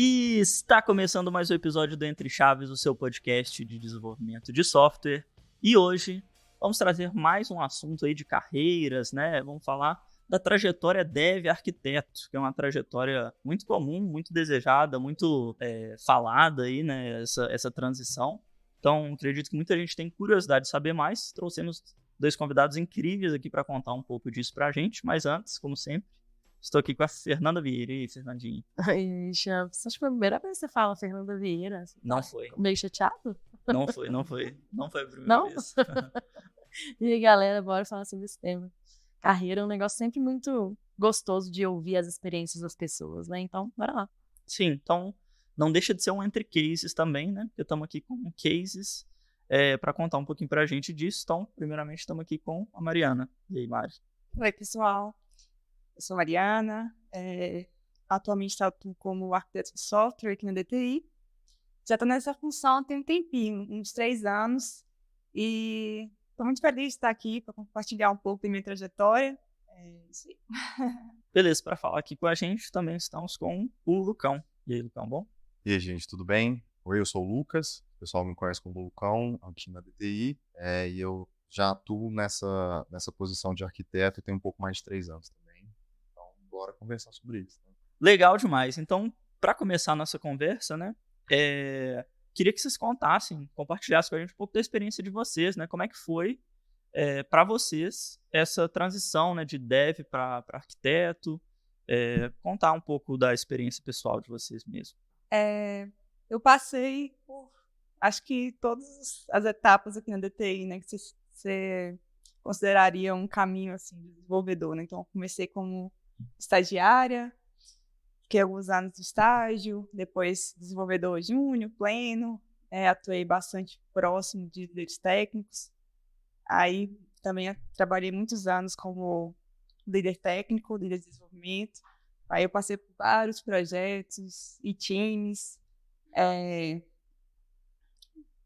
E está começando mais um episódio do Entre Chaves, o seu podcast de desenvolvimento de software. E hoje vamos trazer mais um assunto aí de carreiras, né? Vamos falar da trajetória dev arquiteto, que é uma trajetória muito comum, muito desejada, muito falada aí, né? Essa transição. Então, acredito que muita gente tem curiosidade de saber mais. Trouxemos dois convidados incríveis aqui para contar um pouco disso pra gente. Mas antes, como sempre, estou aqui com a Fernanda Vieira. E aí, Fernandinho? Ai, Chaves, acho que foi a primeira vez que você fala Fernanda Vieira. Não foi. Meio chateado? Não foi a primeira Não? vez. E aí, galera, bora falar sobre esse tema. Carreira é um negócio sempre muito gostoso de ouvir as experiências das pessoas, né? Então, bora lá. Sim, então não deixa de ser um entre cases também, né? Porque estamos aqui com cases para contar um pouquinho pra gente disso. Então, primeiramente, estamos aqui com a Mariana. E aí, Mari? Oi, pessoal. Eu sou Mariana. Atualmente atuo como arquiteto de software aqui na DTI. Já estou nessa função tem um tempinho, uns 3 anos. E estou muito feliz de estar aqui para compartilhar um pouco da minha trajetória. Isso aí. Beleza, para falar aqui com a gente também estamos com o Lucão. E aí, Lucão, bom? E aí, gente, tudo bem? Oi, eu sou o Lucas. O pessoal me conhece como Lucão, aqui na DTI. E eu já atuo nessa posição de arquiteto e tenho um pouco mais de 3 anos também. Então, bora conversar sobre isso. Né? Legal demais. Então, para começar a nossa conversa, né? Queria que vocês compartilhassem com a gente um pouco da experiência de vocês, né? Como é que foi para vocês essa transição, né, de dev para arquiteto? Contar um pouco da experiência pessoal de vocês mesmo. Eu passei por, acho que todas as etapas aqui na DTI, né, que você consideraria um caminho assim, de desenvolvedor. Né? Então, eu comecei como estagiária, fiquei alguns anos de estágio, depois desenvolvedor júnior, pleno, atuei bastante próximo de líderes técnicos. Aí também trabalhei muitos anos como líder técnico, líder de desenvolvimento. Aí eu passei por vários projetos e times,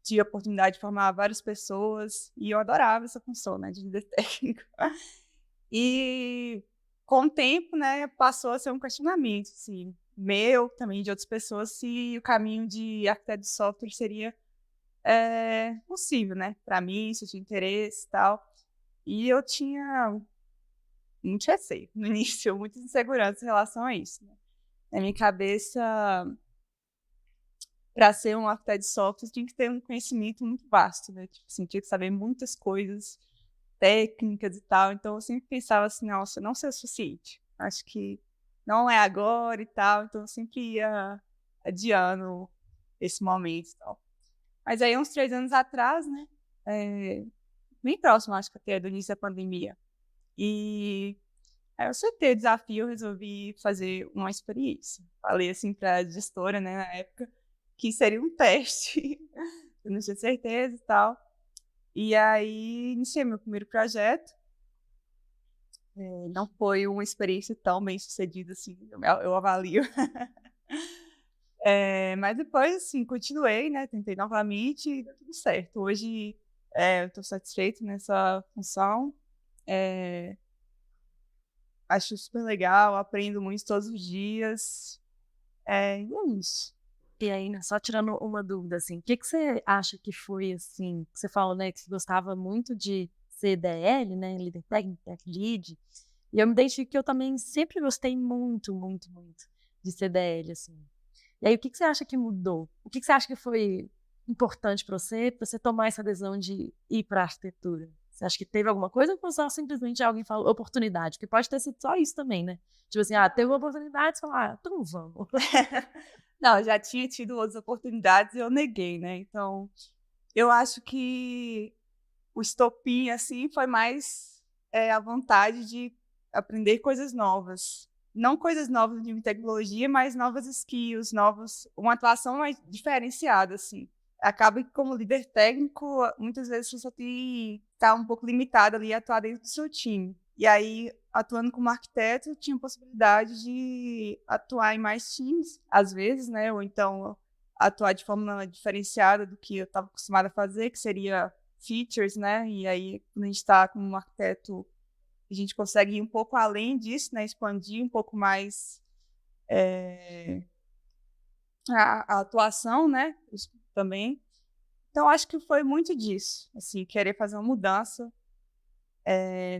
tive a oportunidade de formar várias pessoas e eu adorava essa função, né, de líder técnico. E com o tempo, né, passou a ser um questionamento, assim, meu, também de outras pessoas, se o caminho de arquiteto de software seria possível, né, para mim, se eu tinha interesse e tal. E eu tinha muito receio no início, muita insegurança em relação a isso. Né? Na minha cabeça, para ser um arquiteto de software, tinha que ter um conhecimento muito vasto, né? Tipo assim, tinha que saber muitas coisas técnicas e tal. Então, eu sempre pensava assim, nossa, não sei o suficiente. Acho que não é agora e tal. Então, eu sempre ia adiando esse momento e tal. Mas aí, uns 3 anos atrás, né? Bem próximo, acho que até do início da pandemia. E aí eu aceitei o desafio, resolvi fazer uma experiência. Falei assim para a gestora, né, na época, que seria um teste. Eu não tinha certeza e tal. E aí iniciei meu primeiro projeto. Não foi uma experiência tão bem sucedida assim, eu avalio. Mas depois, assim, continuei, né, tentei novamente e deu tudo certo. Hoje eu estou satisfeito nessa função. Acho super legal, aprendo muito todos os dias. E é isso. E aí, né, só tirando uma dúvida, assim, o que você acha que foi, assim, que você falou, né, que você gostava muito de CDL, né, líder técnico, tech lead, e eu me identifico que eu também sempre gostei muito, muito, muito de CDL, assim. E aí, o que você acha que mudou? O que você acha que foi importante para você tomar essa decisão de ir para a arquitetura? Você acha que teve alguma coisa ou foi só simplesmente alguém falou oportunidade? Porque pode ter sido só isso também, né? Tipo assim, teve uma oportunidade, você fala, então vamos. Não, já tinha tido outras oportunidades e eu neguei, né? Então, eu acho que o estopim, assim, foi mais a vontade de aprender coisas novas. Não coisas novas de tecnologia, mas novas skills, uma atuação mais diferenciada, assim. Acaba que, como líder técnico, muitas vezes você está um pouco limitado ali a atuar dentro do seu time. E aí, atuando como arquiteto, eu tinha a possibilidade de atuar em mais times, às vezes, né? Ou então atuar de forma diferenciada do que eu estava acostumada a fazer, que seria features, né? E aí, quando a gente está como arquiteto, a gente consegue ir um pouco além disso, né? Expandir um pouco mais a atuação, né, também. Então, acho que foi muito disso, assim, querer fazer uma mudança.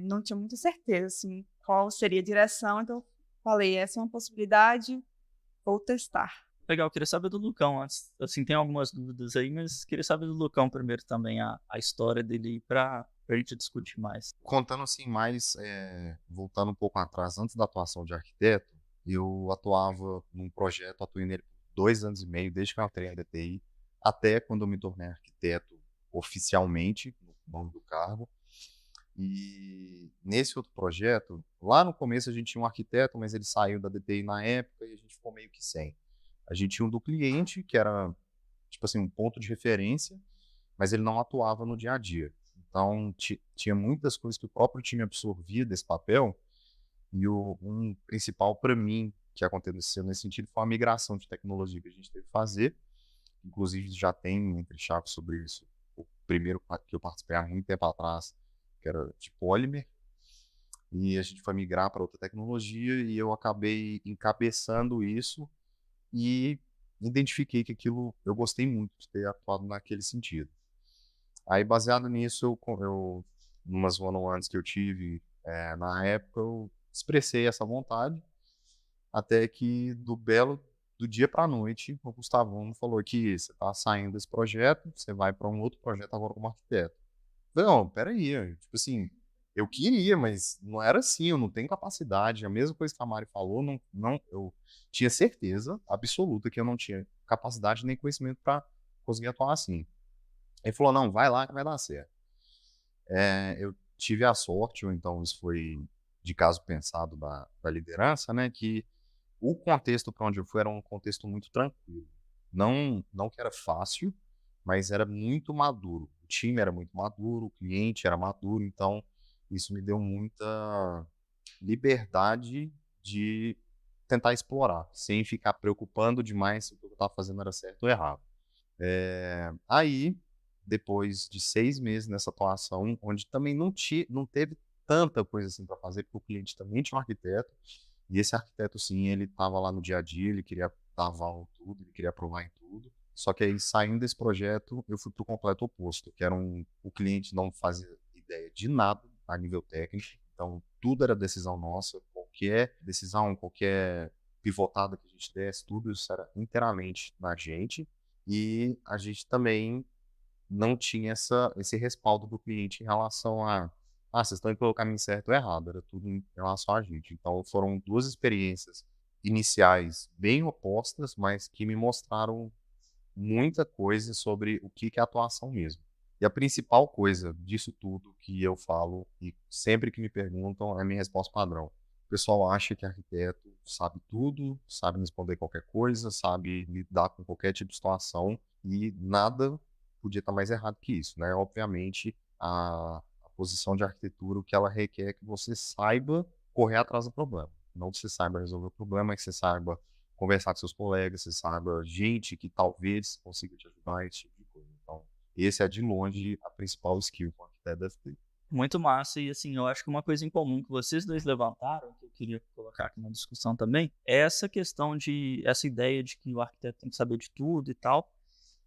Não tinha muita certeza, assim, qual seria a direção, então falei, essa é uma possibilidade, vou testar. Legal, queria saber do Lucão antes. Assim, tem algumas dúvidas aí, mas queria saber do Lucão primeiro também, a história dele pra gente discutir mais. Contando assim mais, voltando um pouco atrás, antes da atuação de arquiteto, eu atuava num projeto, atuei nele por 2 anos e meio, desde que eu entrei na DTI, até quando eu me tornei arquiteto oficialmente, no nome do cargo. E nesse outro projeto, lá no começo a gente tinha um arquiteto, mas ele saiu da DTI na época e a gente ficou meio que sem. A gente tinha um do cliente, que era, tipo assim, um ponto de referência, mas ele não atuava no dia a dia. Então, tinha muitas coisas que o próprio time absorvia desse papel, e um principal para mim que aconteceu nesse sentido foi a migração de tecnologia que a gente teve que fazer. Inclusive, já tem entre chaves sobre isso. O primeiro que eu participei há muito tempo atrás, que era de Polymer, e a gente foi migrar para outra tecnologia, e eu acabei encabeçando isso e identifiquei que aquilo eu gostei muito de ter atuado naquele sentido. Aí, baseado nisso, eu numas one-on-ones que eu tive na época, eu expressei essa vontade, até que do dia para a noite, o Gustavão falou que você está saindo desse projeto, você vai para um outro projeto agora como arquiteto. Eu falei, não, peraí, tipo assim, eu queria, mas não era assim, eu não tenho capacidade. A mesma coisa que a Mari falou, eu tinha certeza absoluta que eu não tinha capacidade nem conhecimento para conseguir atuar assim. Ele falou, não, vai lá que vai dar certo. Eu tive a sorte, ou então isso foi de caso pensado da liderança, né, que o contexto para onde eu fui era um contexto muito tranquilo. Não que era fácil, mas era muito maduro. O time era muito maduro, o cliente era maduro, então isso me deu muita liberdade de tentar explorar, sem ficar preocupando demais se o que eu estava fazendo era certo ou errado. Aí, depois de 6 meses nessa atuação, onde também não teve tanta coisa assim para fazer, porque o cliente também tinha um arquiteto, e esse arquiteto, sim, ele estava lá no dia a dia, ele queria dar aval em tudo, ele queria aprovar em tudo. Só que aí, saindo desse projeto, eu fui para o completo oposto, que era o cliente não fazia ideia de nada a nível técnico, então tudo era decisão nossa, qualquer decisão, qualquer pivotada que a gente desse, tudo isso era inteiramente na gente, e a gente também não tinha esse respaldo do cliente em relação a vocês estão indo pelo caminho certo ou errado, era tudo em relação a gente. Então foram 2 experiências iniciais bem opostas, mas que me mostraram muita coisa sobre o que é atuação mesmo. E a principal coisa disso tudo que eu falo, e sempre que me perguntam, é a minha resposta padrão. O pessoal acha que arquiteto sabe tudo, sabe responder qualquer coisa, sabe lidar com qualquer tipo de situação, e nada podia estar mais errado que isso, né? Obviamente, a posição de arquitetura, o que ela requer é que você saiba correr atrás do problema. Não que você saiba resolver o problema, é que você saiba conversar com seus colegas, você saiba gente que talvez consiga te ajudar, esse tipo de coisa. Então, esse é de longe a principal skill que o arquiteto deve ter. Muito massa, e assim, eu acho que uma coisa em comum que vocês dois levantaram, que eu queria colocar aqui na discussão também, é essa questão essa ideia de que o arquiteto tem que saber de tudo e tal,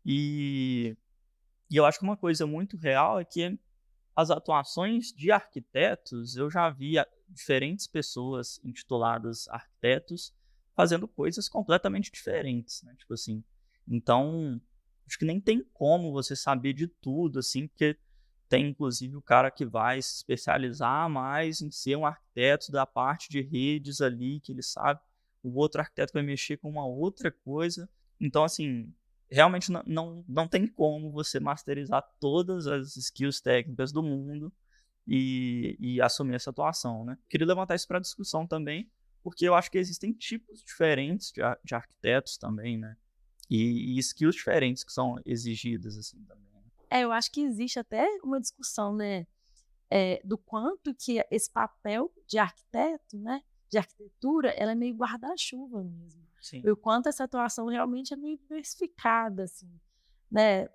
e eu acho que uma coisa muito real é que as atuações de arquitetos, eu já vi diferentes pessoas intituladas arquitetos fazendo coisas completamente diferentes, né? Tipo assim, então, acho que nem tem como você saber de tudo, assim, porque tem inclusive o cara que vai se especializar mais em ser um arquiteto da parte de redes ali, que ele sabe, o outro arquiteto vai mexer com uma outra coisa. Então, assim, realmente não tem como você masterizar todas as skills técnicas do mundo e assumir essa atuação, né? Queria levantar isso para discussão também, porque eu acho que existem tipos diferentes de arquitetos também, né? E skills diferentes que são exigidas, assim, também. Eu acho que existe até uma discussão, né, do quanto que esse papel de arquiteto, né, de arquitetura, ela é meio guarda-chuva mesmo. Sim. E o quanto essa atuação realmente é meio diversificada, assim, né?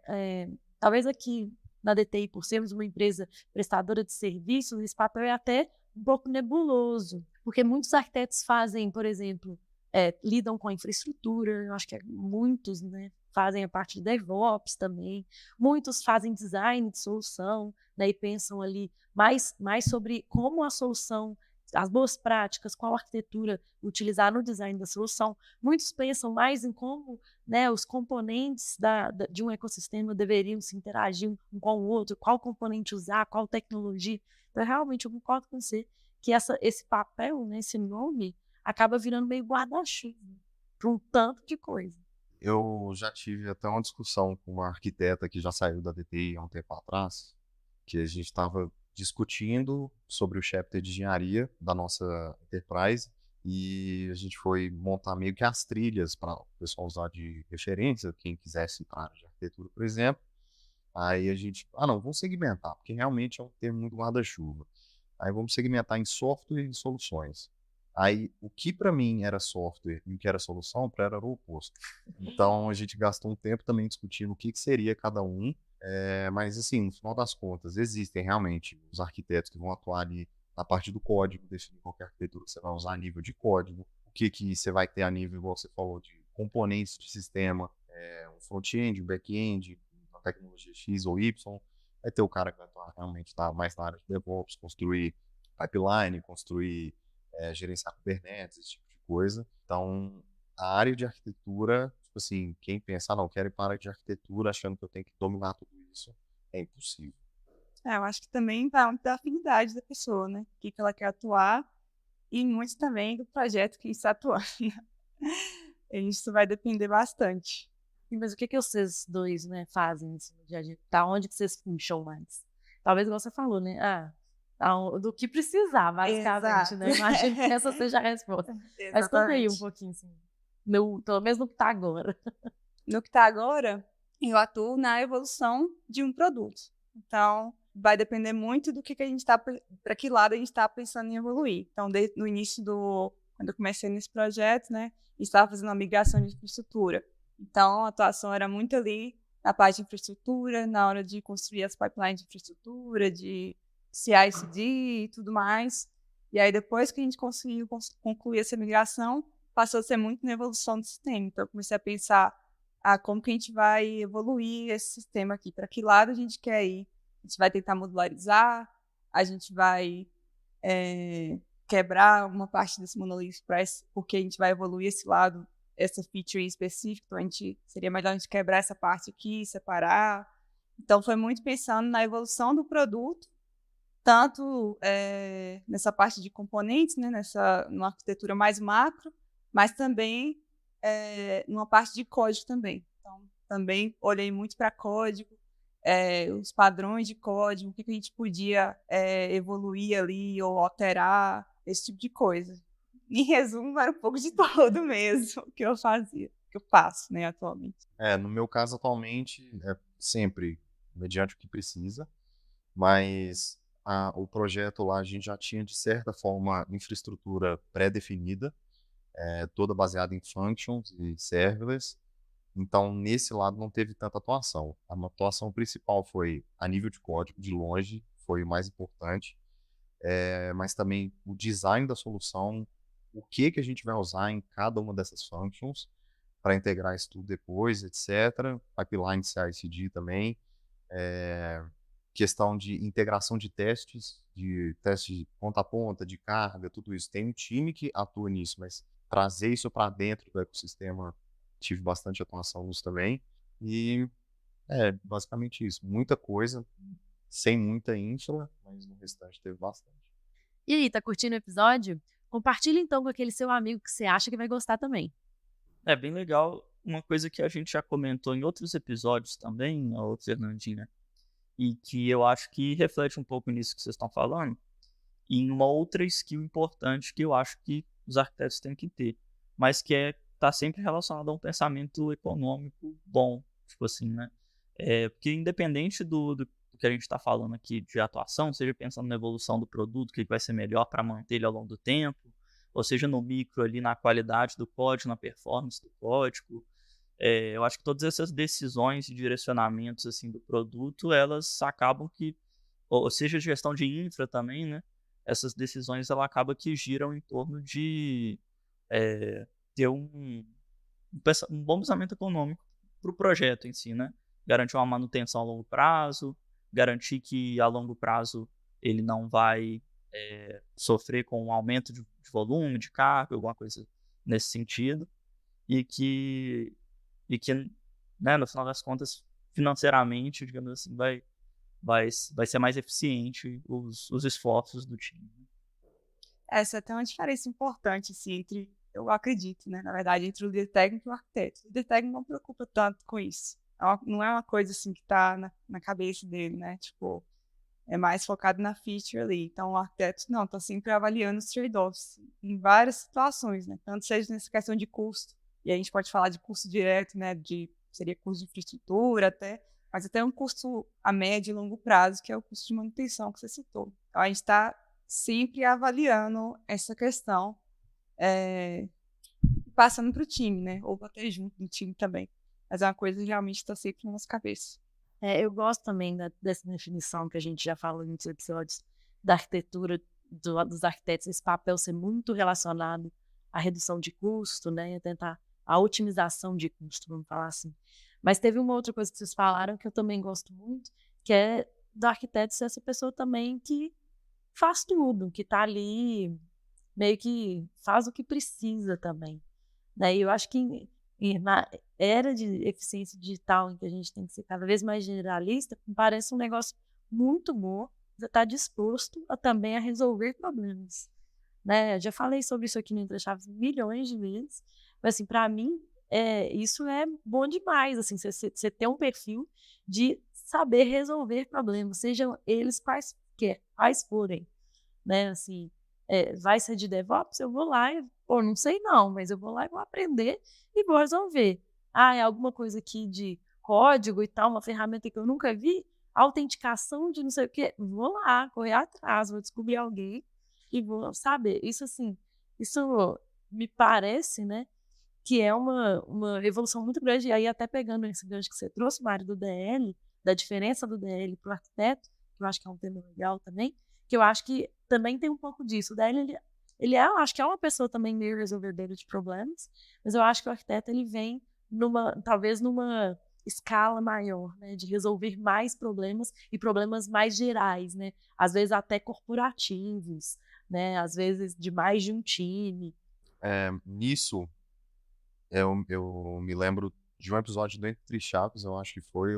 Talvez aqui na DTI, por sermos uma empresa prestadora de serviços, esse papel é até um pouco nebuloso, porque muitos arquitetos fazem, por exemplo, lidam com a infraestrutura, eu acho que muitos, né, fazem a parte de DevOps também, muitos fazem design de solução, né, e pensam ali mais sobre como a solução, as boas práticas, qual arquitetura utilizar no design da solução. Muitos pensam mais em como, né, os componentes de um ecossistema deveriam se interagir um com o outro, qual componente usar, qual tecnologia. Então, realmente, eu concordo com você que esse papel, né, esse nome, acaba virando meio guarda-chuva para um tanto de coisa. Eu já tive até uma discussão com uma arquiteta que já saiu da DTI há um tempo atrás, que a gente estava discutindo sobre o chapter de engenharia da nossa enterprise e a gente foi montar meio que as trilhas para o pessoal usar de referência, quem quisesse ir para a área de arquitetura, por exemplo. Aí a gente, não, vamos segmentar, porque realmente é um termo muito guarda-chuva. Aí vamos segmentar em software e soluções. Aí o que para mim era software e o que era solução, para ela era o oposto. Então a gente gastou um tempo também discutindo o que seria cada um. Mas assim, no final das contas, existem realmente os arquitetos que vão atuar ali na parte do código, definir qualquer arquitetura que você vai usar a nível de código, o que você vai ter a nível, igual você falou, de componentes de sistema, um front-end, um back-end, uma tecnologia X ou Y. Vai ter o cara que vai atuar realmente mais na área de DevOps, construir pipeline, construir, gerenciar Kubernetes, esse tipo de coisa. Então, a área de arquitetura, tipo assim, quem pensa, não, quero ir para a área de arquitetura achando que eu tenho que dominar tudo isso, é impossível. Eu acho que também vai muito da afinidade da pessoa, né? O que ela quer atuar e muito também do projeto que está atuando. Isso vai depender bastante. Mas o que vocês dois, né, fazem assim, no dia a dia? Tá onde que vocês puxam mais? Talvez igual você falou, né? Do que precisar, basicamente, né? Imagino que essa seja a resposta. Mas conta aí um pouquinho, assim, pelo menos no que tá agora. No que está agora, eu atuo na evolução de um produto. Então, vai depender muito do que a gente está, para que lado a gente está pensando em evoluir. Então, desde no início quando eu comecei nesse projeto, né, estava fazendo uma migração de infraestrutura. Então, a atuação era muito ali na parte de infraestrutura, na hora de construir as pipelines de infraestrutura, de CI/CD e tudo mais. E aí, depois que a gente conseguiu concluir essa migração, passou a ser muito na evolução do sistema. Então, eu comecei a pensar como que a gente vai evoluir esse sistema aqui, para que lado a gente quer ir. A gente vai tentar modularizar, a gente vai quebrar uma parte desse monolith express, porque a gente vai evoluir esse lado, essa feature específica, então seria melhor a gente quebrar essa parte aqui, separar. Então, foi muito pensando na evolução do produto, tanto nessa parte de componentes, né, numa arquitetura mais macro, mas também numa parte de código também. Então, também olhei muito para código, os padrões de código, o que a gente podia evoluir ali ou alterar, esse tipo de coisa. Em resumo, era um pouco de todo mesmo que eu fazia, que eu faço, né, atualmente. No meu caso, atualmente, é sempre mediante o que precisa, mas o projeto lá a gente já tinha, de certa forma, infraestrutura pré-definida, toda baseada em functions e serverless. Então, nesse lado não teve tanta atuação. A atuação principal foi a nível de código, de longe, foi o mais importante, mas também o design da solução, o que a gente vai usar em cada uma dessas functions para integrar isso tudo depois, etc. Pipeline CI/CD também. Questão de integração de testes de ponta a ponta, de carga, tudo isso. Tem um time que atua nisso, mas trazer isso para dentro do ecossistema, tive bastante atuação nisso também. E basicamente isso. Muita coisa, sem muita ínfila, mas no restante teve bastante. E aí, tá curtindo o episódio? Compartilha então com aquele seu amigo que você acha que vai gostar também. É bem legal. Uma coisa que a gente já comentou em outros episódios também, ô Fernandinha, e que eu acho que reflete um pouco nisso que vocês estão falando, e uma outra skill importante que eu acho que os arquitetos têm que ter, mas que tá sempre relacionado a um pensamento econômico bom, tipo assim, né? Porque independente do que a gente está falando aqui de atuação, seja pensando na evolução do produto, o que vai ser melhor para manter ele ao longo do tempo, ou seja no micro ali, na qualidade do código, na performance do código, eu acho que todas essas decisões e direcionamentos assim do produto, elas acabam que, ou seja, gestão de infra também, né? Essas decisões ela acaba que giram em torno de ter um bom pensamento econômico para o projeto em si, né? Garantir uma manutenção a longo prazo, garantir que a longo prazo ele não vai sofrer com um aumento de volume, de carga, alguma coisa nesse sentido, e que né, no final das contas, financeiramente, digamos assim, vai ser mais eficiente os esforços do time. Essa é até uma diferença importante, assim, entre, eu acredito, né, na verdade, entre o líder técnico e o arquiteto. O líder técnico não preocupa tanto com isso. Não é uma coisa, assim, que está na cabeça dele, né? Tipo, é mais focado na feature ali. Então, o arquiteto, não, está sempre avaliando os trade-offs em várias situações, né? Tanto seja nessa questão de custo, e a gente pode falar de custo direto, né? Seria custo de infraestrutura até, mas até um custo a médio e longo prazo, que é o custo de manutenção que você citou. Então, a gente está sempre avaliando essa questão, passando para o time, né? Ou até junto do time também. Mas é uma coisa que realmente está sempre na nossa cabeça. Eu gosto também dessa definição que a gente já falou em muitos episódios da arquitetura, dos arquitetos, esse papel ser muito relacionado à redução de custo, né? Tentar a otimização de custo, vamos falar assim. Mas teve uma outra coisa que vocês falaram que eu também gosto muito, que é do arquiteto ser essa pessoa também que faz tudo, que está ali, meio que faz o que precisa também. Né? E eu acho que na era de eficiência digital, em que a gente tem que ser cada vez mais generalista, parece um negócio muito bom, você está disposto também a resolver problemas. Né? Eu já falei sobre isso aqui no Entre Chaves milhões de vezes, mas assim, para mim, isso é bom demais, assim, você ter um perfil de saber resolver problemas, sejam eles quais forem, né? Assim, vai ser de DevOps, eu vou lá e, não sei não, mas eu vou lá e vou aprender e vou resolver. É alguma coisa aqui de código e tal, uma ferramenta que eu nunca vi, autenticação de não sei o quê, vou lá, correr atrás, vou descobrir alguém e vou saber. Isso, assim, isso me parece, né, que é uma evolução muito grande. E aí, até pegando esse gancho que você trouxe, Mário, do DL, da diferença do DL para o arquiteto, que eu acho que é um tema legal também, que eu acho que também tem um pouco disso. O DL, eu acho que é uma pessoa também meio resolvedora de problemas, mas eu acho que o arquiteto, ele vem talvez numa escala maior, né, de resolver mais problemas e problemas mais gerais, né, às vezes até corporativos, né, às vezes de mais de um time. Nisso, eu me lembro de um episódio do Entre Chaves, eu acho que foi,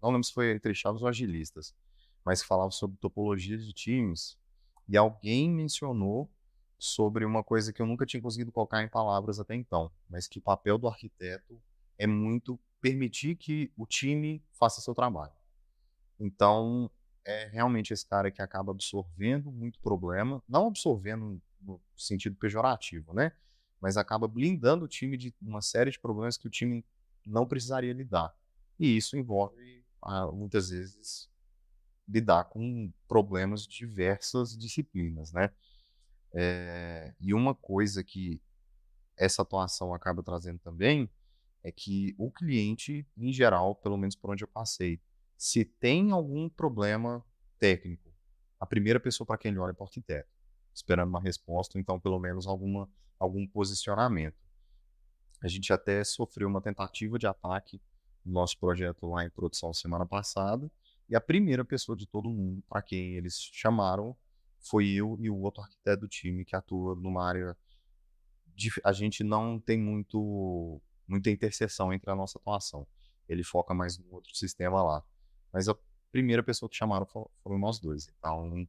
não lembro se foi Entre Chaves ou Agilistas, mas que falava sobre topologias de times, e alguém mencionou sobre uma coisa que eu nunca tinha conseguido colocar em palavras até então, mas que o papel do arquiteto é muito permitir que o time faça seu trabalho. Então, é realmente esse cara que acaba absorvendo muito problema, não absorvendo no sentido pejorativo, né? Mas acaba blindando o time de uma série de problemas que o time não precisaria lidar. E isso envolve, muitas vezes, lidar com problemas de diversas disciplinas, né? E uma coisa que essa atuação acaba trazendo também é que o cliente, em geral, pelo menos por onde eu passei, se tem algum problema técnico, a primeira pessoa para quem ele olha é para o arquiteto, esperando uma resposta, ou então pelo menos algum posicionamento. A gente até sofreu uma tentativa de ataque no nosso projeto lá em produção semana passada, e a primeira pessoa de todo mundo para quem eles chamaram foi eu e o outro arquiteto do time que atua numa área. A gente não tem muita interseção entre a nossa atuação. Ele foca mais no outro sistema lá. Mas a primeira pessoa que chamaram foram nós dois. Então,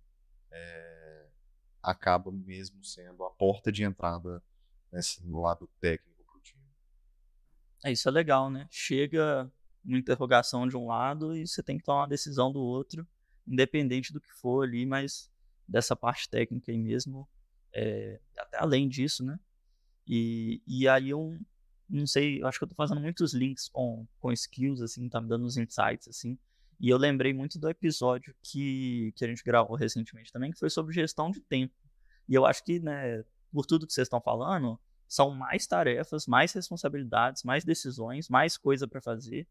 acaba mesmo sendo a porta de entrada nesse lado técnico para o time. Isso é legal, né? Chega uma interrogação de um lado e você tem que tomar uma decisão do outro, independente do que for ali, mas dessa parte técnica aí mesmo, até além disso, né? E aí eu não sei, eu acho que eu tô fazendo muitos links com skills, assim, tá me dando uns insights, assim. E eu lembrei muito do episódio que a gente gravou recentemente também, que foi sobre gestão de tempo. E eu acho que, né, por tudo que vocês estão falando, são mais tarefas, mais responsabilidades, mais decisões, mais coisa para fazer.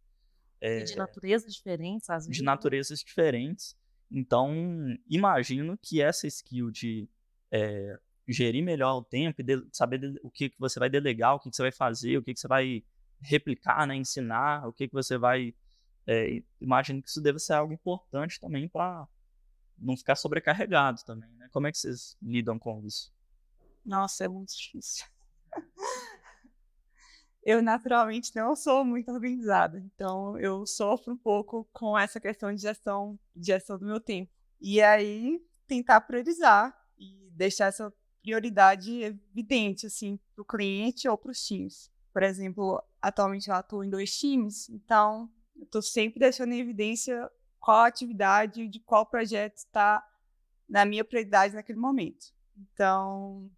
E de naturezas diferentes, às vezes. De naturezas diferentes. Então, imagino que essa skill de gerir melhor o tempo e saber o que você vai delegar, o que você vai fazer, o que você vai replicar, né, ensinar, o que você vai... imagino que isso deve ser algo importante também para não ficar sobrecarregado também, né? Como é que vocês lidam com isso? Nossa, é muito difícil. Eu naturalmente não sou muito organizada, então eu sofro um pouco com essa questão de gestão do meu tempo. E aí tentar priorizar e deixar essa prioridade evidente assim para o cliente ou para os times. Por exemplo, atualmente eu atuo em 2 times, então eu estou sempre deixando em evidência qual atividade de qual projeto está na minha prioridade naquele momento. Então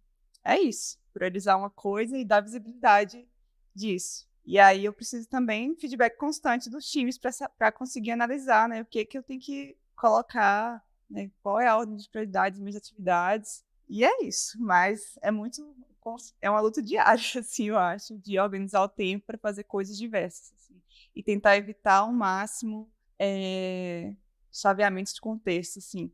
é isso, priorizar uma coisa e dar visibilidade disso. E aí eu preciso também de feedback constante dos times para conseguir analisar, né, o que eu tenho que colocar, né, qual é a ordem de prioridades das minhas atividades. E é isso, mas é uma luta diária, assim, eu acho, de organizar o tempo para fazer coisas diversas, assim, e tentar evitar ao máximo chaveamentos de contexto, assim.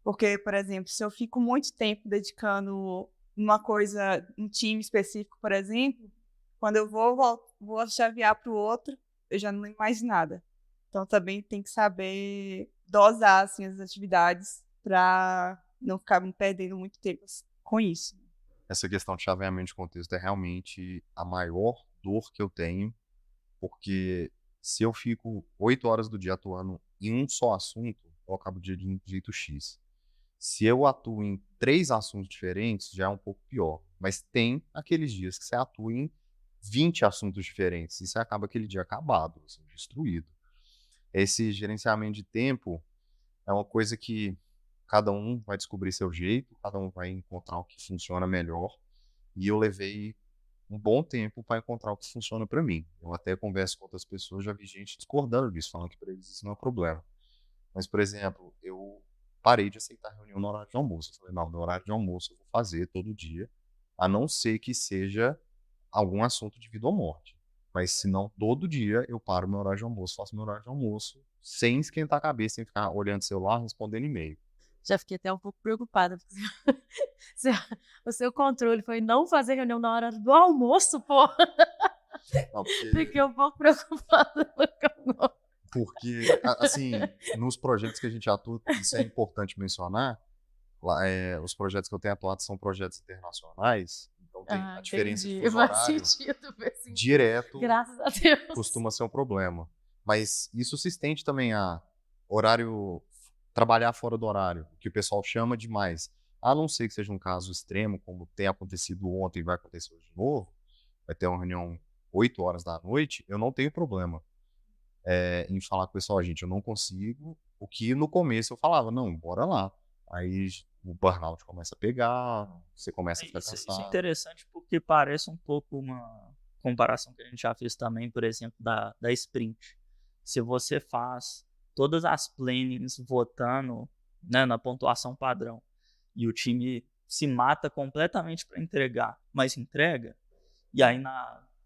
Porque, por exemplo, se eu fico muito tempo dedicando uma coisa, um time específico, por exemplo, quando eu vou chavear para o outro, eu já não lembro mais de nada. Então, também tem que saber dosar assim, as atividades para não ficar me perdendo muito tempo com isso. Essa questão de chaveamento de contexto é realmente a maior dor que eu tenho, porque se eu fico 8 horas do dia atuando em um só assunto, eu acabo o dia de um jeito X. Se eu atuo em 3 assuntos diferentes, já é um pouco pior. Mas tem aqueles dias que você atua em 20 assuntos diferentes e você acaba aquele dia acabado, assim, destruído. Esse gerenciamento de tempo é uma coisa que cada um vai descobrir seu jeito, cada um vai encontrar o que funciona melhor. E eu levei um bom tempo para encontrar o que funciona para mim. Eu até converso com outras pessoas, já vi gente discordando disso, falando que para eles isso não é problema. Mas, por exemplo, eu parei de aceitar reunião no horário de almoço. Eu falei, não, no horário de almoço eu vou fazer todo dia, a não ser que seja algum assunto de vida ou morte. Mas se não, todo dia eu paro meu horário de almoço, faço meu horário de almoço, sem esquentar a cabeça, sem ficar olhando o celular, respondendo e-mail. Já fiquei até um pouco preocupada. O seu controle foi não fazer reunião na hora do almoço, pô. Não, Fiquei um pouco preocupada. porque, assim, nos projetos que a gente atua, isso é importante mencionar, os projetos que eu tenho atuado são projetos internacionais, então tem a diferença de fuso horário faz sentido. direto, Graças a Deus. costuma ser um problema. Mas isso se estende também a horário, trabalhar fora do horário, que o pessoal chama demais. A não ser que seja um caso extremo, como tem acontecido ontem e vai acontecer hoje de novo, vai ter uma reunião 8 horas da noite, eu não tenho problema em falar com o pessoal, gente, eu não consigo. O que no começo eu falava, não, bora lá. Aí o burnout começa a pegar, você começa a ficar Isso é cansado. interessante porque parece um pouco uma comparação que a gente já fez também, por exemplo, da sprint. Se você faz todas as plannings votando, né, na pontuação padrão e o time se mata completamente para entregar, mas entrega, e aí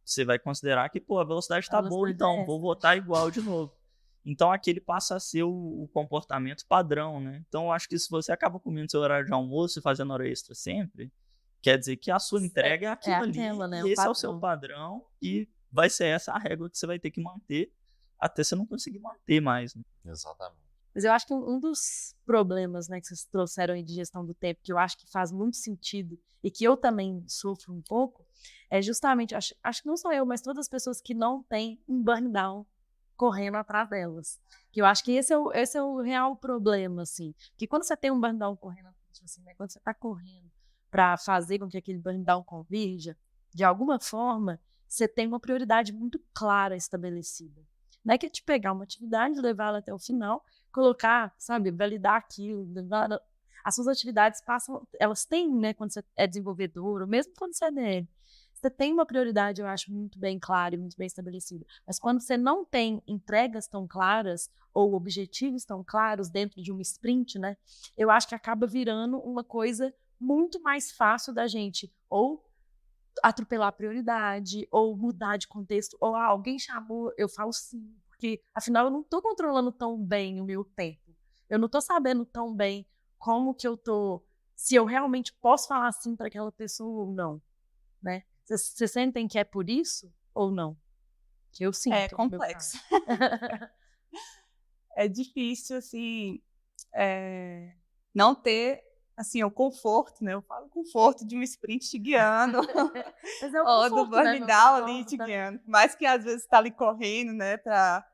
você vai considerar que, pô, a velocidade está boa, então vou votar igual de novo. Então aquele passa a ser o comportamento padrão, né? Então eu acho que se você acaba comendo seu horário de almoço e fazendo hora extra sempre, quer dizer que a sua entrega é aquilo ali, né? e esse é o seu padrão, e vai ser essa a régua que você vai ter que manter até você não conseguir manter mais, né? Exatamente. Mas eu acho que um dos problemas, né, que vocês trouxeram aí de gestão do tempo, que eu acho que faz muito sentido e que eu também sofro um pouco, é justamente, acho que não só eu, mas todas as pessoas que não têm um burn down correndo atrás delas. Que eu acho que esse é o real problema, assim. Que quando você tem um burn down correndo, tipo assim, né, quando você está correndo para fazer com que aquele burn down convirja, de alguma forma, você tem uma prioridade muito clara estabelecida. Não é que te pegar uma atividade, levar ela até o final, colocar, sabe, validar aquilo, as suas atividades passam, elas têm, né, quando você é desenvolvedor, ou mesmo quando você é DL, você tem uma prioridade, eu acho, muito bem clara e muito bem estabelecida. Mas quando você não tem entregas tão claras ou objetivos tão claros dentro de uma sprint, né, eu acho que acaba virando uma coisa muito mais fácil da gente ou atropelar a prioridade, ou mudar de contexto, ou alguém chamou, eu falo sim, porque afinal eu não estou controlando tão bem o meu tempo. Eu não estou sabendo tão bem como que eu estou se eu realmente posso falar assim para aquela pessoa ou não, né? Vocês sentem que é por isso ou não? Que eu sinto. É complexo. É difícil, assim, não ter, assim, o conforto, né? Eu falo conforto de um sprint te guiando. Mas é o Ou do conforto, né? burn down ali te guiando. Mais que às vezes tá ali correndo, né? Pra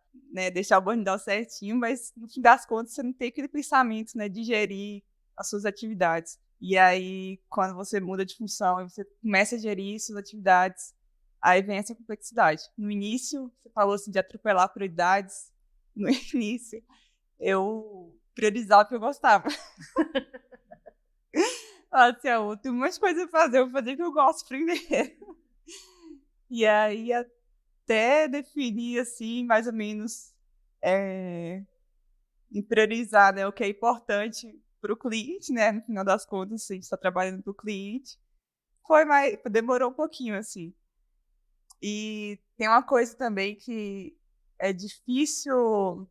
deixar o burn down certinho, mas no fim das contas você não tem aquele pensamento, né? De gerir as suas atividades. E aí, quando você muda de função e você começa a gerir suas atividades, aí vem essa complexidade. No início, você falou assim de atropelar prioridades. No início, eu priorizava o que eu gostava. Assim, eu tenho um monte de coisa pra fazer, eu vou fazer o que eu gosto primeiro. E aí, até definir, assim, mais ou menos, em priorizar, né, o que é importante para o cliente, né, no final das contas, a gente está trabalhando para o cliente, demorou um pouquinho, assim. E tem uma coisa também que é difícil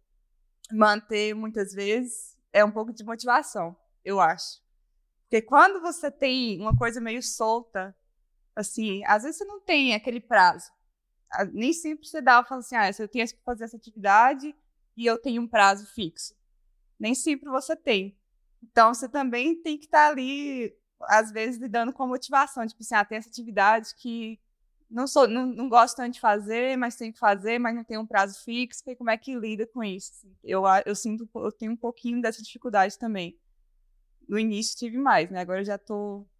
manter muitas vezes, é um pouco de motivação, eu acho. Porque quando você tem uma coisa meio solta, assim, às vezes você não tem aquele prazo. Nem sempre você fala assim, eu tenho que fazer essa atividade e eu tenho um prazo fixo. Nem sempre você tem. Então, você também tem que estar ali, às vezes, lidando com a motivação. Tipo assim, tem essa atividade que não gosto tanto de fazer, mas tenho que fazer, mas não tem um prazo fixo. E como é que lida com isso? Eu sinto, eu tenho um pouquinho dessa dificuldade também. No início tive mais, né? Agora eu já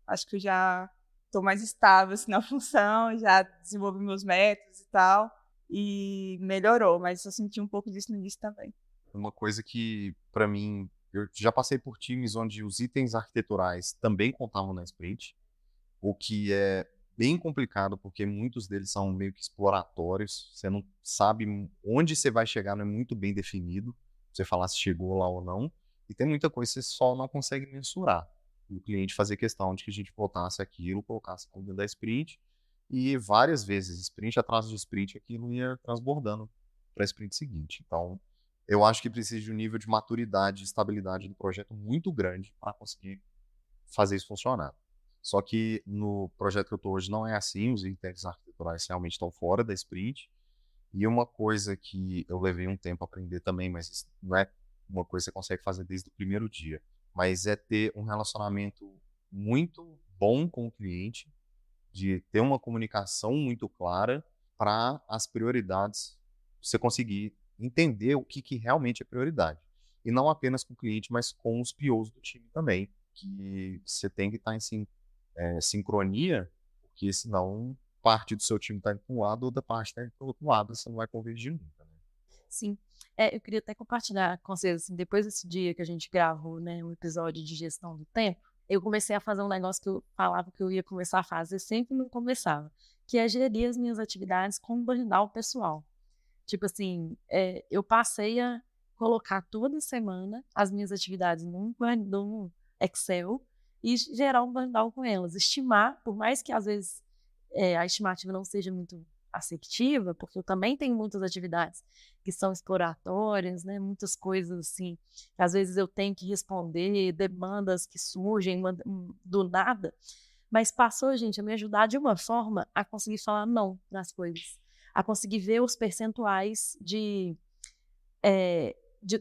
acho que eu já estou mais estável assim, na função, já desenvolvi meus métodos e tal, e melhorou, mas eu senti um pouco disso no início também. Uma coisa que, para mim, eu já passei por times onde os itens arquiteturais também contavam na sprint, o que é bem complicado, porque muitos deles são meio que exploratórios, você não sabe onde você vai chegar, não é muito bem definido, você falar se chegou lá ou não, e tem muita coisa que você só não consegue mensurar. E o cliente fazer questão de que a gente voltasse aquilo, colocasse tudo dentro da sprint, e várias vezes, sprint atrás de sprint, aquilo ia transbordando para a sprint seguinte. Então, eu acho que precisa de um nível de maturidade e estabilidade do projeto muito grande para conseguir fazer isso funcionar. Só que no projeto que eu estou hoje não é assim, os itens arquiteturais realmente estão fora da sprint. E uma coisa que eu levei um tempo a aprender também, mas isso não é uma coisa que você consegue fazer desde o primeiro dia, mas é ter um relacionamento muito bom com o cliente, de ter uma comunicação muito clara para as prioridades, você conseguir entender o que realmente é prioridade. E não apenas com o cliente, mas com os POs do time também, que você tem que estar em sincronia, porque senão parte do seu time está indo para um lado, outra parte está indo para o outro lado, você não vai convergir nunca. Né? Sim. Eu queria até compartilhar com vocês, assim, depois desse dia que a gente gravou, né, um episódio de gestão do tempo, eu comecei a fazer um negócio que eu falava que eu ia começar a fazer, sempre não começava, que é gerir as minhas atividades com um burnout pessoal. Tipo assim, eu passei a colocar toda semana as minhas atividades num Excel e gerar um burnout com elas. Estimar, por mais que às vezes a estimativa não seja muito assertiva, porque eu também tenho muitas atividades que são exploratórias, né? Muitas coisas assim, que às vezes eu tenho que responder, demandas que surgem do nada, mas passou, gente, a me ajudar de uma forma a conseguir falar não nas coisas, a conseguir ver os percentuais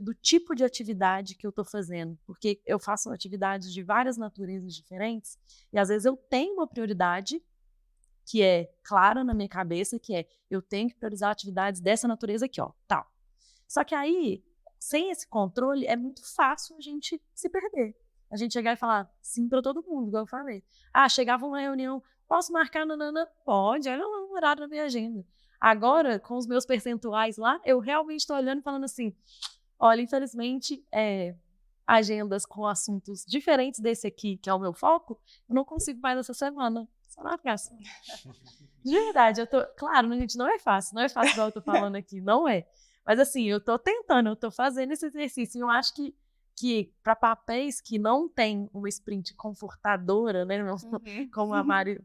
do tipo de atividade que eu estou fazendo, porque eu faço atividades de várias naturezas diferentes e às vezes eu tenho uma prioridade que é clara na minha cabeça, que é eu tenho que priorizar atividades dessa natureza aqui, ó, tal. Só que aí, sem esse controle, é muito fácil a gente se perder. A gente chegar e falar sim para todo mundo, igual eu falei. Chegava uma reunião, posso marcar, nanana? Pode, olha um horário na minha agenda. Agora, com os meus percentuais lá, eu realmente estou olhando e falando assim, olha, infelizmente, agendas com assuntos diferentes desse aqui, que é o meu foco, eu não consigo mais essa semana. Só na graça. De verdade, claro, gente, não é fácil igual eu tô falando aqui, não é. Mas assim, eu tô tentando, eu tô fazendo esse exercício. E eu acho que para papéis que não tem uma sprint confortadora, né? Como a Mari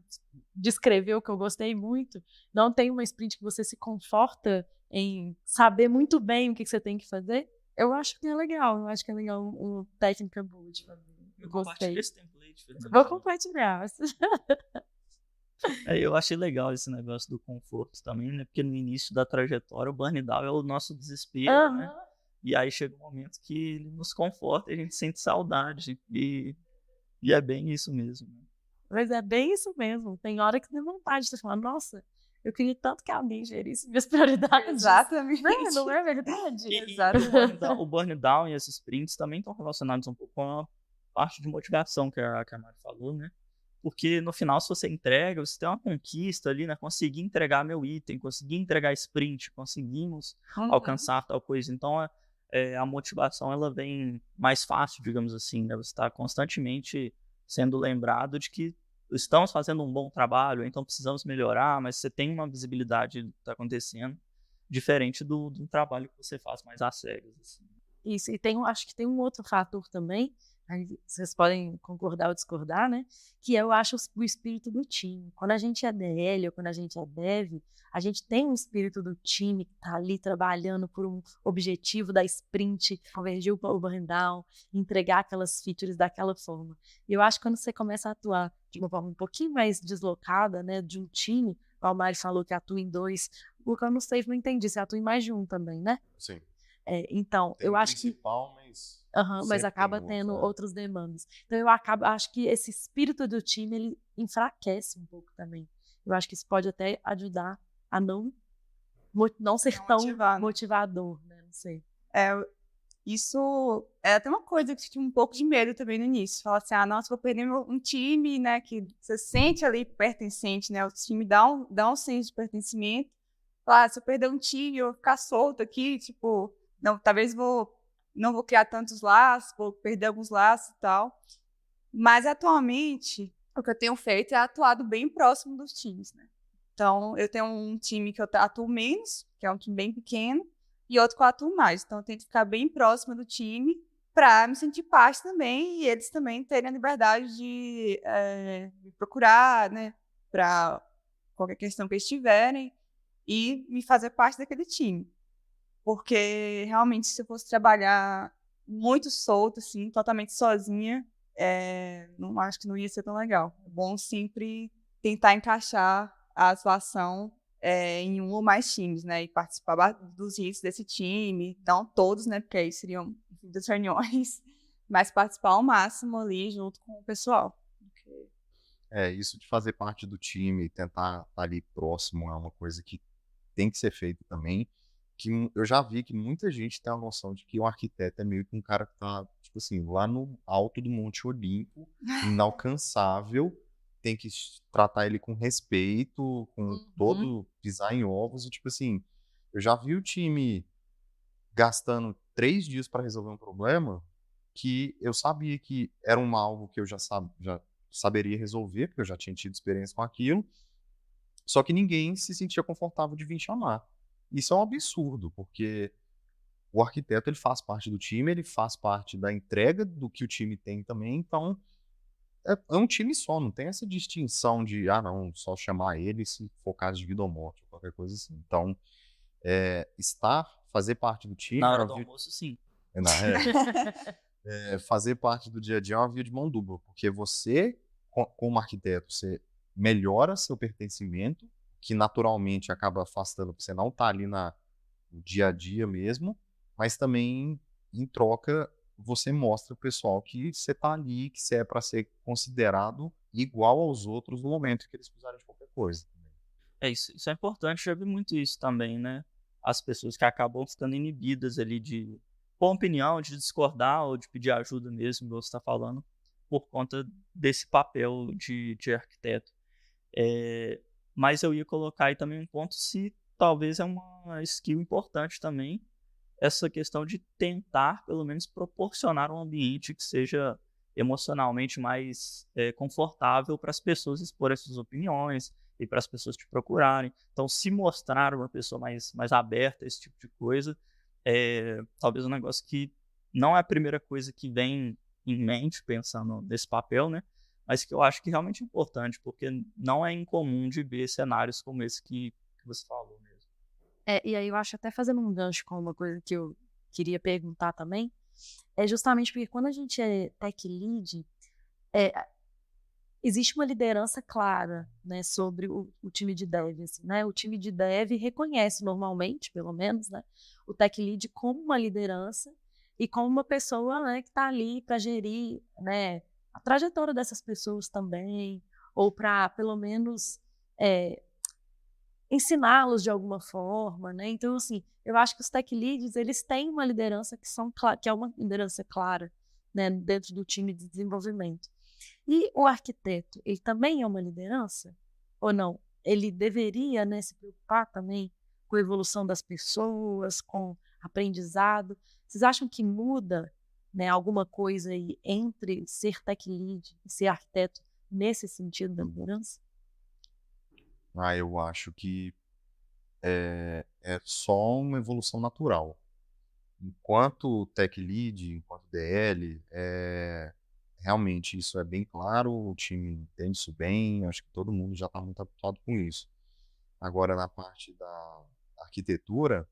descreveu, que eu gostei muito, não tem uma sprint que você se conforta em saber muito bem o que você tem que fazer. Eu acho que é legal, uma técnica boa de fazer. Compartilha Gostei. esse template, Fernanda. Vou compartilhar. Eu achei legal esse negócio do conforto também, né? Porque no início da trajetória, o burn down é o nosso desespero, né? Aham. E aí chega um momento que ele nos conforta e a gente sente saudade. E é bem isso mesmo, né? Mas é bem isso mesmo. Tem hora que tem vontade de falar, nossa, eu queria tanto que alguém gerisse minhas prioridades. Exatamente. Né? Não é verdade? E Exato. o burn down e esses sprints também estão relacionados um pouco com a parte de motivação que a Mari falou, né? Porque no final, se você entrega, você tem uma conquista ali, né? Consegui entregar meu item, consegui entregar sprint, conseguimos alcançar tal coisa. Então, a motivação, ela vem mais fácil, digamos assim, né? Você está constantemente sendo lembrado de que estamos fazendo um bom trabalho, então precisamos melhorar, mas você tem uma visibilidade do que está acontecendo, diferente do trabalho que você faz mais a sério. Assim. Isso, e acho que tem um outro fator também, aí vocês podem concordar ou discordar, né? Que eu acho o espírito do time. Quando a gente é DL ou quando a gente é dev, a gente tem um espírito do time que tá ali trabalhando por um objetivo da sprint, convergir o burn down, entregar aquelas features daquela forma. E eu acho que quando você começa a atuar de uma forma um pouquinho mais deslocada, né, de um time, o Mari falou que atua em 2, o que eu não sei, não entendi, você atua em mais de um também, né? Sim. Então, Tem eu o acho que principal, mas mas sempre acaba tem tendo outro, outras demandas. Então acho que esse espírito do time ele enfraquece um pouco também. Eu acho que isso pode até ajudar a não ser Não tão motivar, né? motivador, né? Não sei. Isso é até uma coisa que eu tinha um pouco de medo também no início. Falar assim, nossa, vou perder um time, né, que você sente ali pertencente, né, o time dá um senso de pertencimento. Falar, se eu perder um time, eu vou ficar solto aqui, tipo, não, talvez não vou criar tantos laços, vou perder alguns laços e tal. Mas, atualmente, o que eu tenho feito é atuado bem próximo dos times, né. Então, eu tenho um time que eu atuo menos, que é um time bem pequeno, e outro que eu atuo mais. Então, eu tento ficar bem próxima do time para me sentir parte também e eles também terem a liberdade de me procurar, né, para qualquer questão que eles tiverem e me fazer parte daquele time. Porque, realmente, se eu fosse trabalhar muito solto, assim, totalmente sozinha, não acho que não ia ser tão legal. É bom sempre tentar encaixar a atuação em um ou mais times, né? E participar dos hits desse time, não todos, né? Porque aí seriam das reuniões, mas participar ao máximo ali junto com o pessoal. isso de fazer parte do time e tentar estar ali próximo é uma coisa que tem que ser feito também. Que eu já vi que muita gente tem a noção de que o arquiteto é meio que um cara que tá, tipo assim, lá no alto do Monte Olimpo, inalcançável, tem que tratar ele com respeito, com todo pisar em ovos, e tipo assim, eu já vi o time gastando 3 dias para resolver um problema que eu sabia que era algo que eu já saberia resolver, porque eu já tinha tido experiência com aquilo, só que ninguém se sentia confortável de vir chamar. Isso é um absurdo, porque o arquiteto ele faz parte do time, ele faz parte da entrega do que o time tem também, então é um time só, não tem essa distinção de, não, só chamar ele se for caso de vida ou morte, ou qualquer coisa assim. Então, fazer parte do time... Na hora do almoço, sim. Fazer parte do dia a dia é uma via de mão dupla, porque você, como arquiteto, você melhora seu pertencimento, que naturalmente acaba afastando, porque você não está ali no dia a dia mesmo, mas também, em troca, você mostra pro pessoal que você está ali, que você é para ser considerado igual aos outros no momento que eles precisarem de qualquer coisa. Isso é importante, já vi muito isso também, né? As pessoas que acabam ficando inibidas ali de pôr opinião, de discordar ou de pedir ajuda mesmo, como você está falando, por conta desse papel de arquiteto. Mas eu ia colocar aí também um ponto se talvez é uma skill importante também, essa questão de tentar, pelo menos, proporcionar um ambiente que seja emocionalmente mais confortável para as pessoas exporem suas opiniões e para as pessoas te procurarem. Então, se mostrar uma pessoa mais aberta a esse tipo de coisa, talvez um negócio que não é a primeira coisa que vem em mente pensando nesse papel, né? Mas que eu acho que realmente é importante, porque não é incomum de ver cenários como esse que você falou mesmo. E aí eu acho até fazendo um gancho com uma coisa que eu queria perguntar também, é justamente porque quando a gente é tech lead, existe uma liderança clara, né, sobre o time de dev, assim, né? O time de dev reconhece normalmente, pelo menos, né, o tech lead como uma liderança e como uma pessoa, né, que está ali para gerir, né, a trajetória dessas pessoas também, ou para, pelo menos, ensiná-los de alguma forma, né? Então, assim, eu acho que os tech leads, eles têm uma liderança que é uma liderança clara, né, dentro do time de desenvolvimento. E o arquiteto, ele também é uma liderança? Ou não? Ele deveria, né, se preocupar também com a evolução das pessoas, com aprendizado. Vocês acham que muda, né, alguma coisa aí entre ser tech lead e ser arquiteto nesse sentido da liderança? Eu acho que é só uma evolução natural. Enquanto tech lead, enquanto DL, realmente isso é bem claro, o time entende isso bem, acho que todo mundo já está muito habituado com isso. Agora, na parte da arquitetura,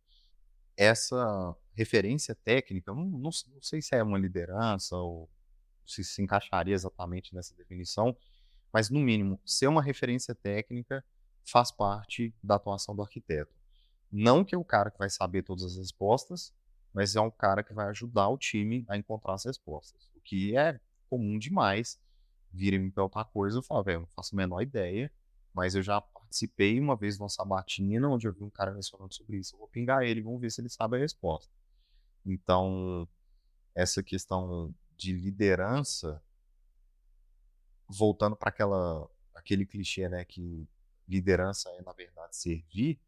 essa referência técnica, eu não sei se é uma liderança ou se encaixaria exatamente nessa definição, mas, no mínimo, ser uma referência técnica faz parte da atuação do arquiteto. Não que é o cara que vai saber todas as respostas, mas é um cara que vai ajudar o time a encontrar as respostas. O que é comum demais. Vira e me perguntar coisa, eu falo, velho, eu não faço a menor ideia, mas eu já participei uma vez de uma sabatina onde eu vi um cara mencionando sobre isso. Eu vou pingar ele, vamos ver se ele sabe a resposta. Então, essa questão de liderança, voltando para aquele clichê, né, que liderança é, na verdade, servir.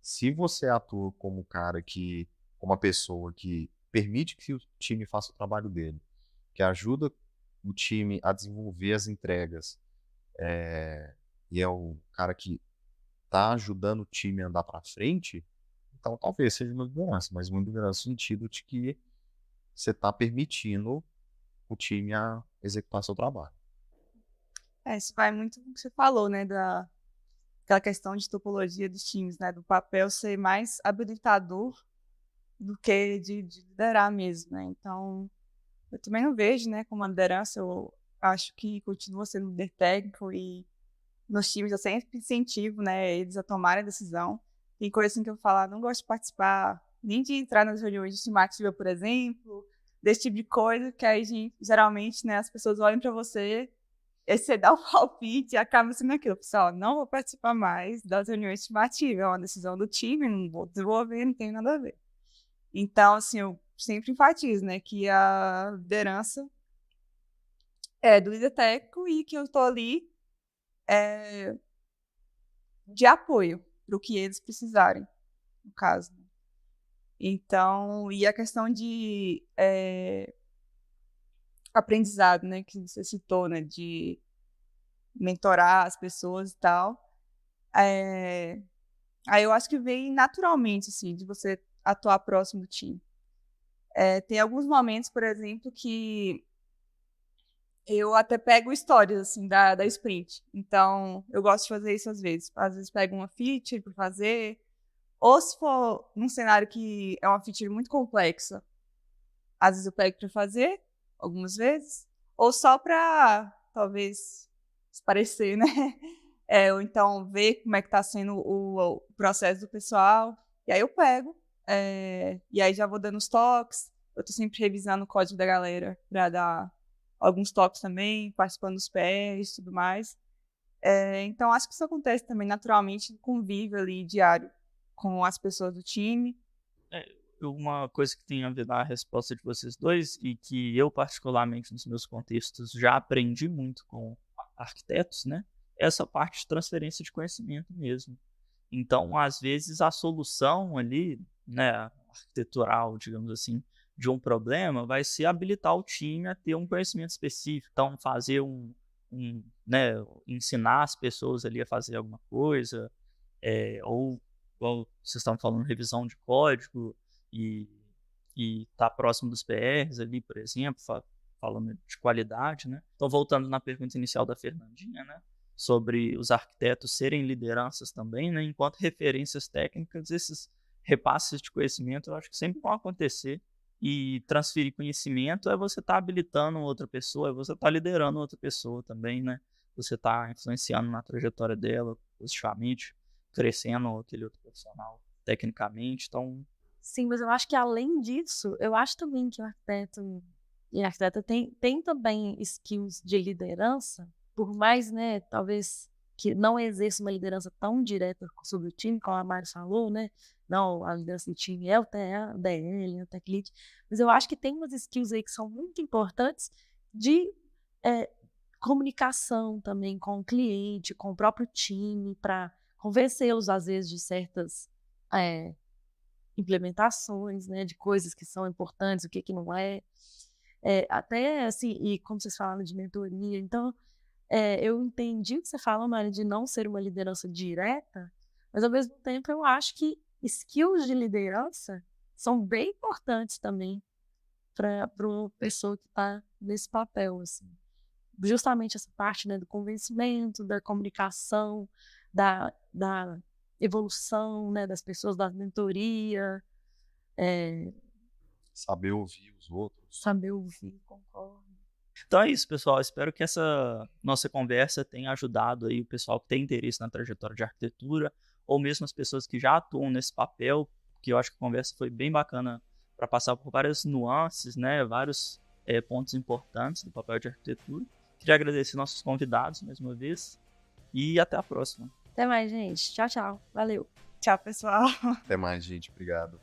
Se você atua como cara como uma pessoa que permite que o time faça o trabalho dele, que ajuda o time a desenvolver as entregas, e é o cara que está ajudando o time a andar para frente, então talvez seja uma liderança, mas uma liderança no sentido de que você está permitindo o time a executar seu trabalho. Isso vai muito com o que você falou, né, daquela questão de topologia dos times, né, do papel ser mais habilitador do que de liderar mesmo, né? Então, eu também não vejo, né, como uma liderança, eu acho que continua sendo líder técnico e nos times eu sempre incentivo, né, eles a tomarem a decisão. Tem coisa assim que eu falo, não gosto de participar, nem de entrar nas reuniões de estimativa, por exemplo, desse tipo de coisa, que aí, geralmente, né, as pessoas olham para você, aí você dá o palpite e acaba sendo aquilo. Pessoal, não vou participar mais das reuniões estimativas, é uma decisão do time, não vou desenvolver, não tem nada a ver. Então, assim, eu sempre enfatizo, né, que a liderança é do líder técnico e que eu estou ali de apoio para o que eles precisarem, no caso. Então, e a questão de aprendizado, né, que você citou, né, de mentorar as pessoas e tal, aí eu acho que vem naturalmente, assim, de você atuar próximo do time. Tem alguns momentos, por exemplo, que eu até pego histórias, assim, da sprint. Então, eu gosto de fazer isso às vezes. Às vezes pego uma feature para fazer, ou se for num cenário que é uma feature muito complexa, às vezes eu pego para fazer, algumas vezes, ou só para, talvez, se parecer, né? Ou então ver como é que está sendo o processo do pessoal. E aí eu pego, e aí já vou dando os toques. Eu estou sempre revisando o código da galera para dar alguns toques também, participando dos PRs e tudo mais. Então, acho que isso acontece também naturalmente no convívio ali diário com as pessoas do time. Uma coisa que tem a ver na resposta de vocês dois e que eu, particularmente, nos meus contextos, já aprendi muito com arquitetos, né? Essa parte de transferência de conhecimento mesmo. Então, às vezes, a solução ali, né, arquitetural, digamos assim, de um problema vai ser habilitar o time a ter um conhecimento específico. Então, fazer né, ensinar as pessoas ali a fazer alguma coisa, ou, igual vocês estavam falando, revisão de código e tá próximo dos PRs ali, por exemplo, falando de qualidade, né? Então, voltando na pergunta inicial da Fernandinha, né, sobre os arquitetos serem lideranças também, né, enquanto referências técnicas, esses repasses de conhecimento eu acho que sempre vão acontecer, E transferir conhecimento é você estar habilitando outra pessoa, é você estar liderando outra pessoa também, né? Você está influenciando na trajetória dela, positivamente, crescendo aquele outro profissional tecnicamente. Então, Sim, mas eu acho que além disso, eu acho também que o arquiteto e a arquiteta tem também skills de liderança, por mais, né, talvez que não exerça uma liderança tão direta sobre o time, como a Mari falou, né? Não, a liderança do time é o DL, é o Tech Lead, mas eu acho que tem umas skills aí que são muito importantes de comunicação também com o cliente, com o próprio time, para convencê-los, às vezes, de certas implementações, né, de coisas que são importantes, o que não é. Até assim, e como vocês falaram de mentoria, então eu entendi o que você fala, Mari, de não ser uma liderança direta, mas ao mesmo tempo eu acho que skills de liderança são bem importantes também para uma pessoa que está nesse papel, assim. Justamente essa parte, né, do convencimento, da comunicação, da evolução, né, das pessoas, da mentoria, Saber ouvir os outros. saber ouvir, concordo. Então é isso, pessoal. Espero que essa nossa conversa tenha ajudado aí o pessoal que tem interesse na trajetória de arquitetura, ou mesmo as pessoas que já atuam nesse papel, que eu acho que a conversa foi bem bacana para passar por várias nuances, né, vários pontos importantes do papel de arquitetura. Queria agradecer nossos convidados mais uma vez e até a próxima. Até mais, gente. Tchau, tchau. Valeu. Tchau, pessoal. Até mais, gente. Obrigado.